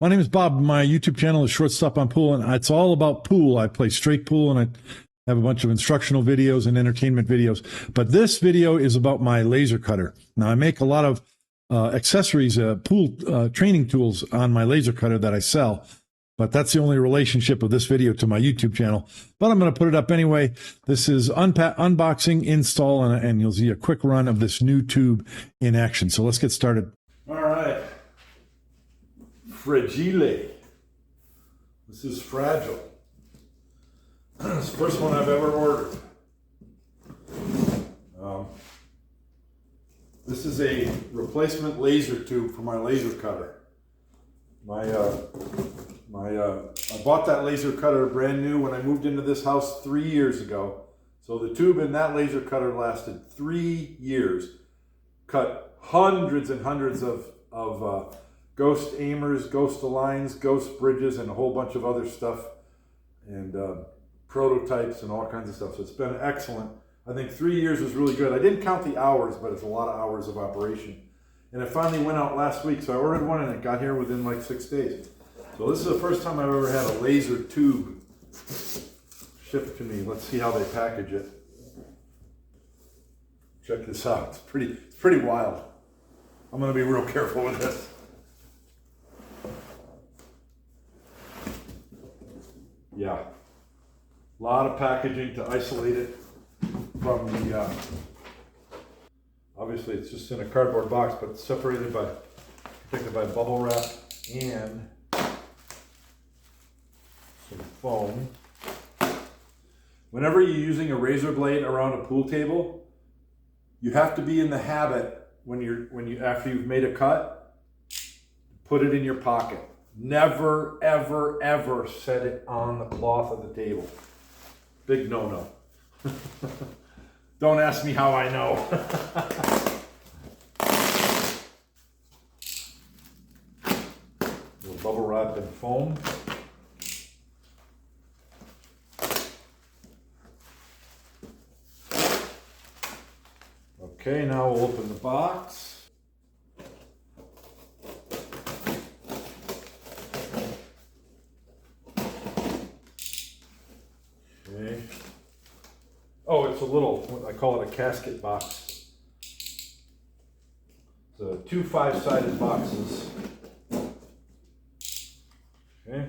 My name is Bob. My YouTube channel is Shortstop on Pool, and it's all about pool. I play straight pool, and I have a bunch of instructional videos and entertainment videos. But this video is about my laser cutter. Now, I make a lot of accessories, pool training tools on my laser cutter that I sell. But that's the only relationship of this video to my YouTube channel. But I'm going to put it up anyway. This is unboxing, install, and you'll see a quick run of this new tube in action. So let's get started. All right. Fragile. This is fragile. It's the first one I've ever ordered. This is a replacement laser tube for my laser cutter. I bought that laser cutter brand new when I moved into this house 3 years ago. So the tube in that laser cutter lasted 3 years. Cut hundreds and hundreds of ghost aimers, ghost aligns, ghost bridges, and a whole bunch of other stuff, and prototypes and all kinds of stuff. So it's been excellent. I think 3 years is really good. I didn't count the hours, but it's a lot of hours of operation. And it finally went out last week, so I ordered one and it got here within like 6 days. So this is the first time I've ever had a laser tube shipped to me. Let's see how they package it. Check this out. It's pretty wild. I'm going to be real careful with this. Yeah, a lot of packaging to isolate it from the, obviously it's just in a cardboard box, but it's separated by, protected by bubble wrap and some foam. Whenever you're using a razor blade around a pool table, you have to be in the habit after you've made a cut, put it in your pocket. Never, ever, ever set it on the cloth of the table. Big no-no. Don't ask me how I know. Little bubble wrap and foam. Okay, now we'll open the box. Okay. Oh, it's a little, I call it a casket box. So 2 5-sided boxes. Okay.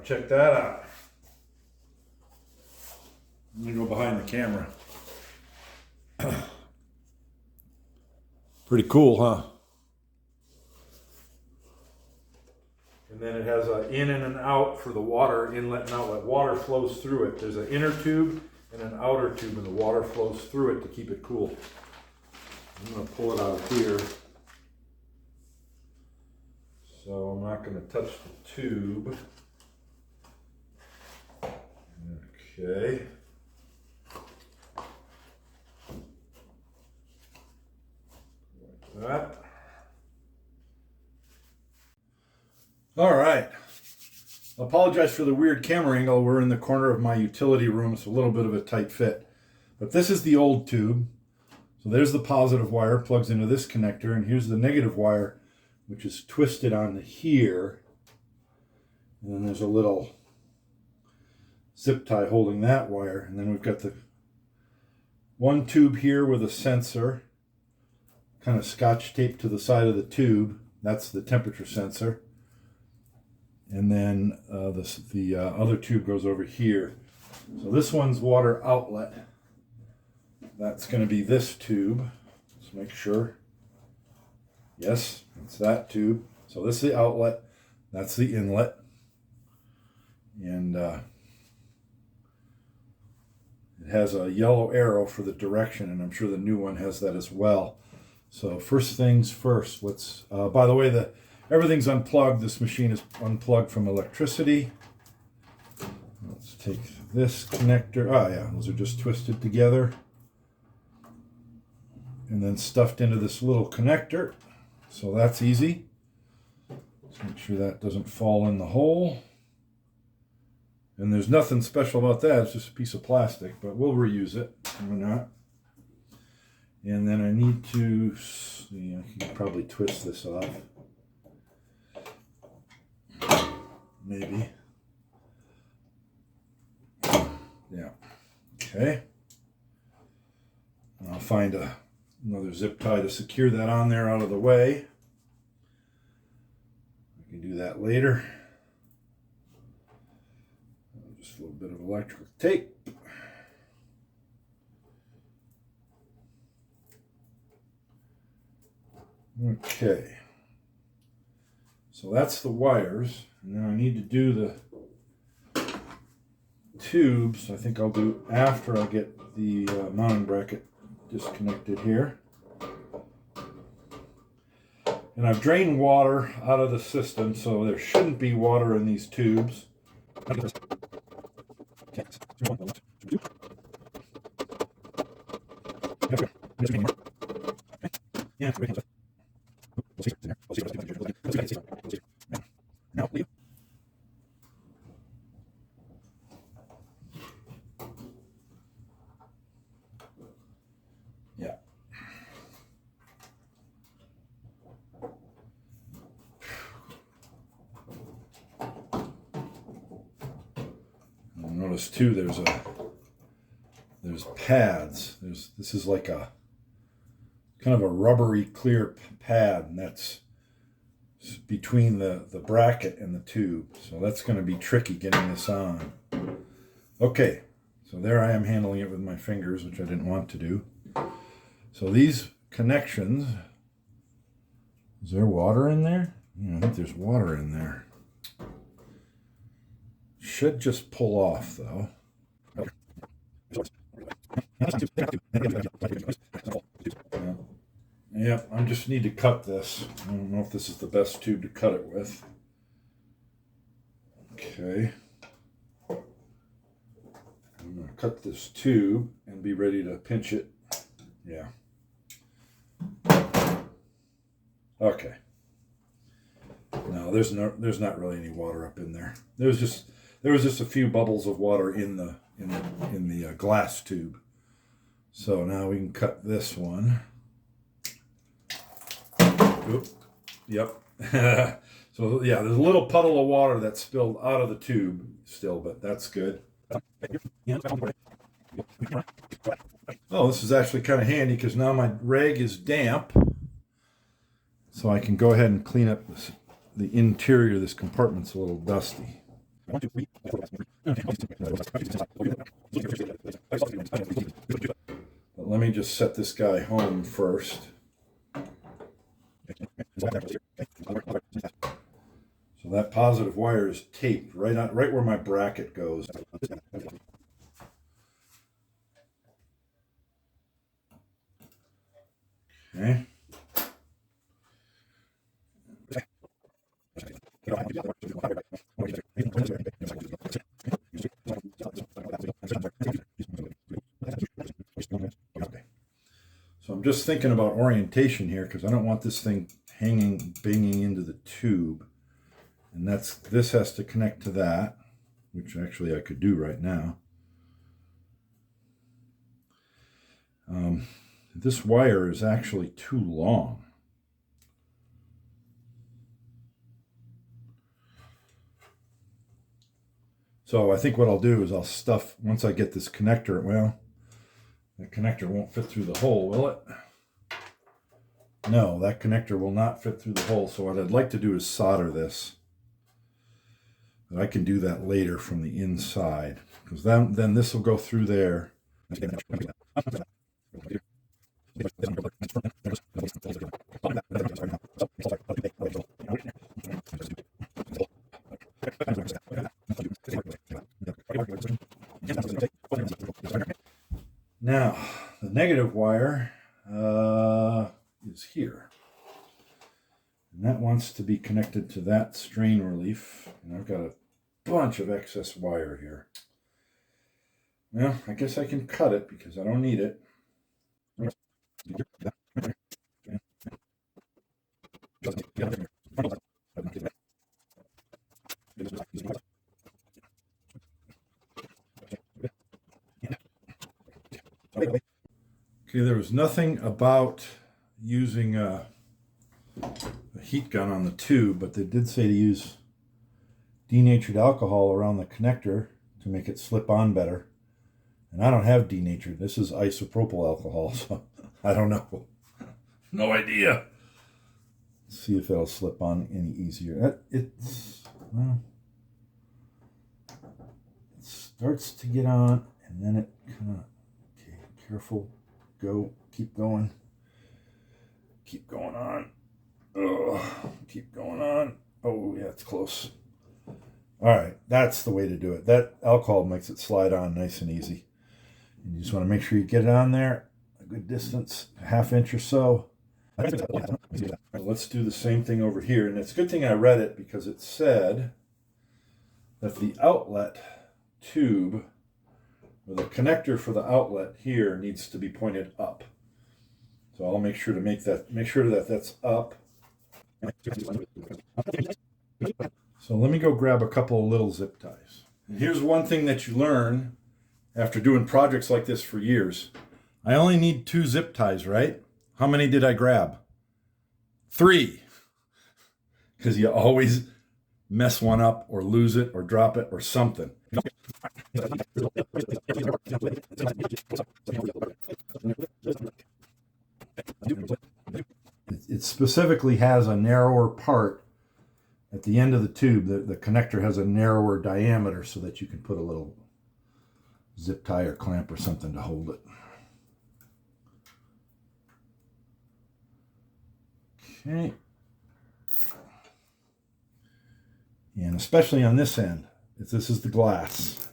Check that out. I'm gonna go behind the camera. Pretty cool, huh? And then it has an in and an out for the water, inlet and outlet. Water flows through it. There's an inner tube and an outer tube, and the water flows through it to keep it cool. I'm going to pull it out here. So I'm not going to touch the tube. Okay. Like that. All right. Apologize for the weird camera angle. We're in the corner of my utility room. It's a little bit of a tight fit. But this is the old tube. So there's the positive wire, plugs into this connector, and here's the negative wire, which is twisted onto here. And then there's a little zip tie holding that wire. And then we've got the one tube here with a sensor, kind of scotch taped to the side of the tube. That's the temperature sensor. And then the other tube goes over here. So this one's water outlet. That's going to be this tube. Let's make sure. Yes, it's that tube. So this is the outlet. That's the inlet. And it has a yellow arrow for the direction, and I'm sure the new one has that as well. So first things first, let's, by the way, everything's unplugged. This machine is unplugged from electricity. Let's take this connector. Oh yeah, those are just twisted together and then stuffed into this little connector. So that's easy. Let's make sure that doesn't fall in the hole. And there's nothing special about that. It's just a piece of plastic, but we'll reuse it. Why not? And then I need to see, I can probably twist this off. Maybe. Yeah. Okay. And I'll find another zip tie to secure that on there out of the way. I can do that later. Just a little bit of electrical tape. Okay. So that's the wires. And then I need to do the tubes. I think I'll do after I get the mounting bracket disconnected here. And I've drained water out of the system, so there shouldn't be water in these tubes. Yeah. Notice too, there's pads. This is like a kind of a rubbery clear pad, and that's between the bracket and the tube. So that's going to be tricky getting this on. Okay, so there I am handling it with my fingers, which I didn't want to do. So these connections, is there water in there? Yeah, I think there's water in there. Should just pull off though. Yeah, I just need to cut this. I don't know if this is the best tube to cut it with. Okay. I'm going to cut this tube and be ready to pinch it. Yeah. Okay. No, there's not really any water up in there. There was just a few bubbles of water in the glass tube. So now we can cut this one. Oop. Yep. So yeah, there's a little puddle of water that spilled out of the tube still, but that's good. Oh, this is actually kind of handy because now my rag is damp. So I can go ahead and clean up the interior of this compartment's a little dusty. But let me just set this guy home first. So that positive wire is taped right where my bracket goes. Okay. So I'm just thinking about orientation here because I don't want this thing banging into the tube. And this has to connect to that, which actually I could do right now. This wire is actually too long. So I think what I'll do is I'll stuff, once I get this connector, well, the connector won't fit through the hole, will it? No, that connector will not fit through the hole. So what I'd like to do is solder this. But I can do that later from the inside, because then this will go through there. Now, the negative wire is here. And that wants to be connected to that strain relief. And I've got a bunch of excess wire here. Well, I guess I can cut it because I don't need it. Okay, there was nothing about using a heat gun on the tube, but they did say to use denatured alcohol around the connector to make it slip on better. And I don't have denatured. This is isopropyl alcohol, so I don't know. No idea. Let's see if it'll slip on any easier. Well, it starts to get on, and then it kind of, okay, careful, go, keep going. Keep going on. Ugh, keep going on. Oh, yeah, it's close. All right, that's the way to do it. That alcohol makes it slide on nice and easy. You just want to make sure you get it on there a good distance, a ½ inch or so. Let's do the same thing over here. And it's a good thing I read it because it said that the outlet tube, or the connector for the outlet here, needs to be pointed up. So I'll make sure that that's up. So let me go grab a couple of little zip ties. And here's one thing that you learn after doing projects like this for years. I only need 2 zip ties, right? How many did I grab? 3. Because you always mess one up or lose it or drop it or something. It specifically has a narrower part at the end of the tube. The connector has a narrower diameter so that you can put a little zip tie or clamp or something to hold it. Okay. And especially on this end, if this is the glass.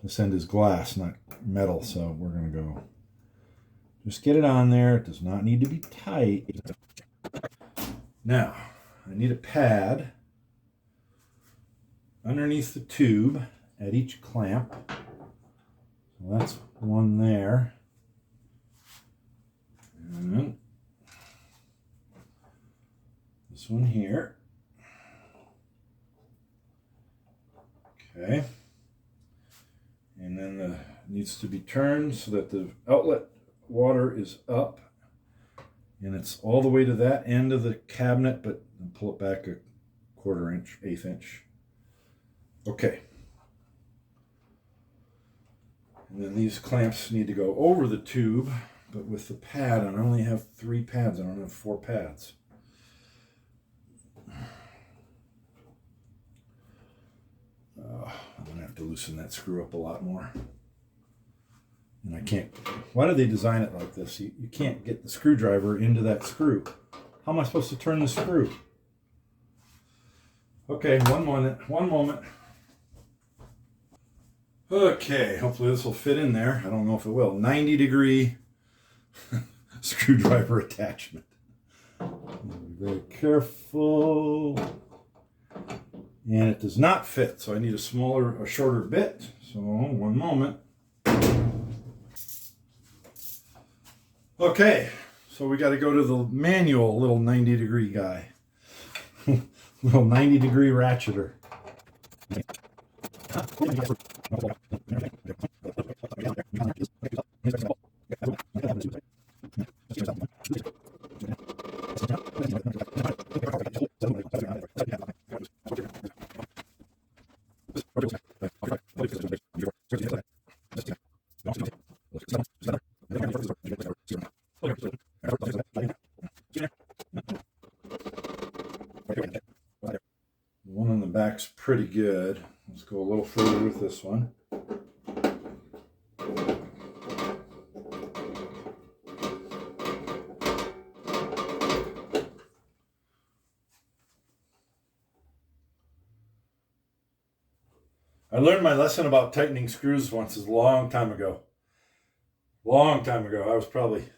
This end is glass, not metal, so we're going to go just get it on there. It does not need to be tight. Now, I need a pad underneath the tube at each clamp. So that's one there. And this one here. Okay. And then needs to be turned so that the outlet water is up. And it's all the way to that end of the cabinet, but pull it back a 1/4 inch, 1/8 inch. Okay. And then these clamps need to go over the tube, but with the pad, I only have 3 pads. I don't have 4 pads. I'm going to have to loosen that screw up a lot more. And I can't. Why do they design it like this? You can't get the screwdriver into that screw. How am I supposed to turn the screw? Okay, one moment. Okay, hopefully this will fit in there. I don't know if it will. 90-degree screwdriver attachment. Be very careful. And it does not fit, so I need a shorter bit. So, one moment. Okay, so we got to go to the manual little 90-degree guy. Little 90-degree ratcheter. The one on the back's pretty good. Let's go a little further with this one. I learned my lesson about tightening screws once a long time ago. Long time ago. I was probably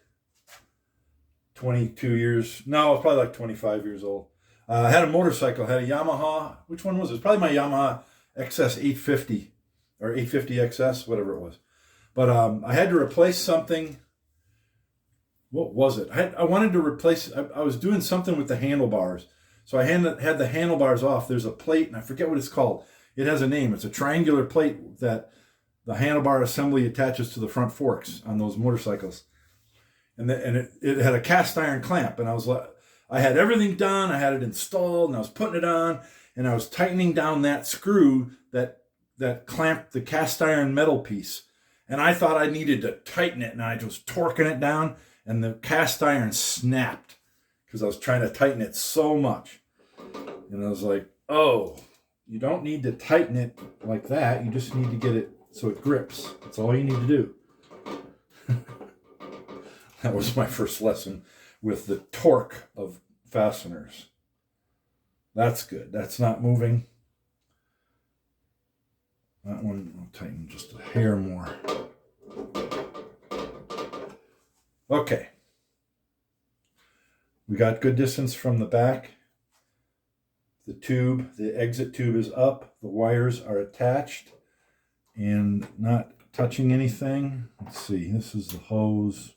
22 years. No, I was probably like 25 years old. I had a motorcycle. I had a Yamaha. Which one was it? It was probably my Yamaha XS 850 or 850 XS, whatever it was. But I had to replace something. What was it? I wanted to replace. I was doing something with the handlebars. So I had the handlebars off. There's a plate, and I forget what it's called. It has a name. It's a triangular plate that the handlebar assembly attaches to the front forks on those motorcycles. and it had a cast iron clamp, and I had everything done, I had it installed, and I was putting it on, and I was tightening down that screw that clamped the cast iron metal piece. And I thought I needed to tighten it, and I was torquing it down, and the cast iron snapped because I was trying to tighten it so much. And I was like, oh, you don't need to tighten it like that. You just need to get it so it grips. That's all you need to do. That was my first lesson with the torque of fasteners. That's good. That's not moving. That one I'll tighten just a hair more. Okay. We got good distance from the back. The tube, the exit tube is up. The wires are attached and not touching anything. Let's see. This is the hose.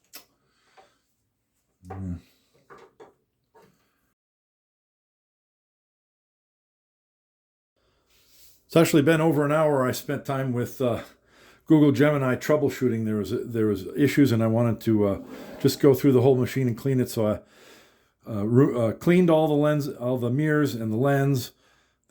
It's actually been over an hour. I spent time with Google Gemini troubleshooting. There was issues, and I wanted to just go through the whole machine and clean it. So I cleaned all the mirrors and the lens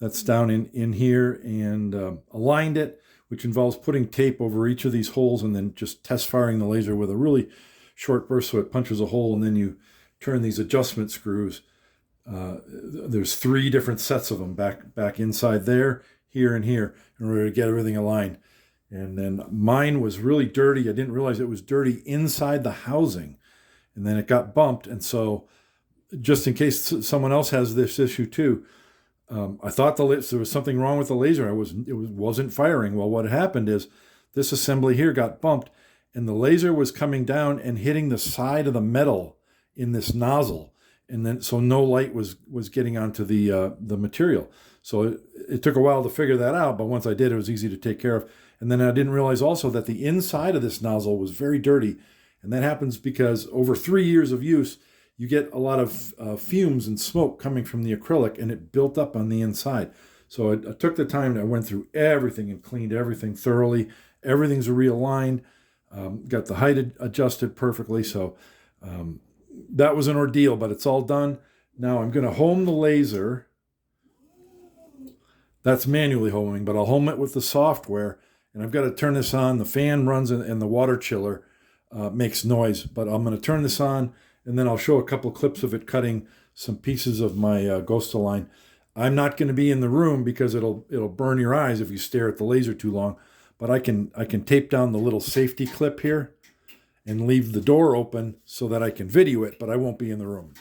that's down in here, and aligned it, which involves putting tape over each of these holes and then just test firing the laser with a really short burst so it punches a hole, and then you turn these adjustment screws. There's 3 different sets of them back inside there, here, and here, in order to get everything aligned. And then mine was really dirty. I didn't realize it was dirty inside the housing, and then it got bumped. And so just in case someone else has this issue too, I thought there was something wrong with the laser. It wasn't firing. Well, what happened is this assembly here got bumped, and the laser was coming down and hitting the side of the metal in this nozzle, and then so no light was getting onto the material. So it took a while to figure that out, but once I did, it was easy to take care of. And then I didn't realize also that the inside of this nozzle was very dirty, and that happens because over 3 years of use, you get a lot of fumes and smoke coming from the acrylic, and it built up on the inside. So I took the time, I went through everything and cleaned everything thoroughly. Everything's realigned, got the height adjusted perfectly. So that was an ordeal, but it's all done. Now I'm going to home the laser. That's manually homing, but I'll home it with the software, and I've got to turn this on. The fan runs and the water chiller makes noise, but I'm going to turn this on, and then I'll show a couple clips of it cutting some pieces of my Ghostalign. I'm not going to be in the room because it'll burn your eyes if you stare at the laser too long, but I can tape down the little safety clip here and leave the door open so that I can video it, but I won't be in the room.